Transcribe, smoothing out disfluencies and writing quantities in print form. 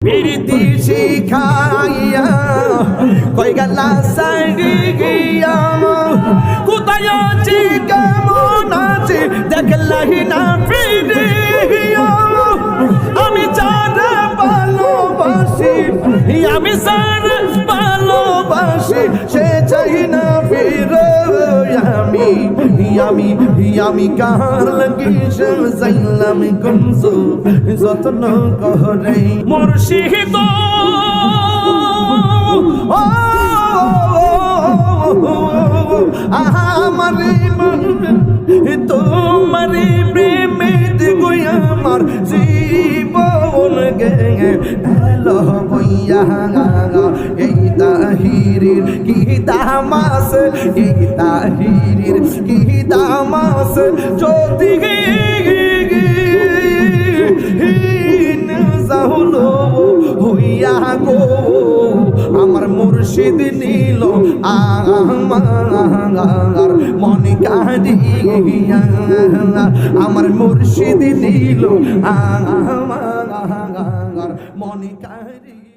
প্রীতি শিখাইয়া কই গেলা সাইডিয়া কোথায় আছি কেমন আছি দেখলাই না ফিরিয়া আমি যারে ভালোবাসি আমি যারে ভালোবাসি সে চাই না ফিরে আমি কার লাগিস যাইলাম কমজো যত্ন করে মুর্শিদ আমার তোমার প্রেমের গই আমার জীবন গেল বইয়া এই তাহিরির কি দামাস এই তাহিরির কি দামাস যদি যাহলো হইয়া গো আমার মুর্শিদ নীল আমার মন কাঁদিয়া আমার মুর্শিদ নীল আমার মন কাঁদিয়া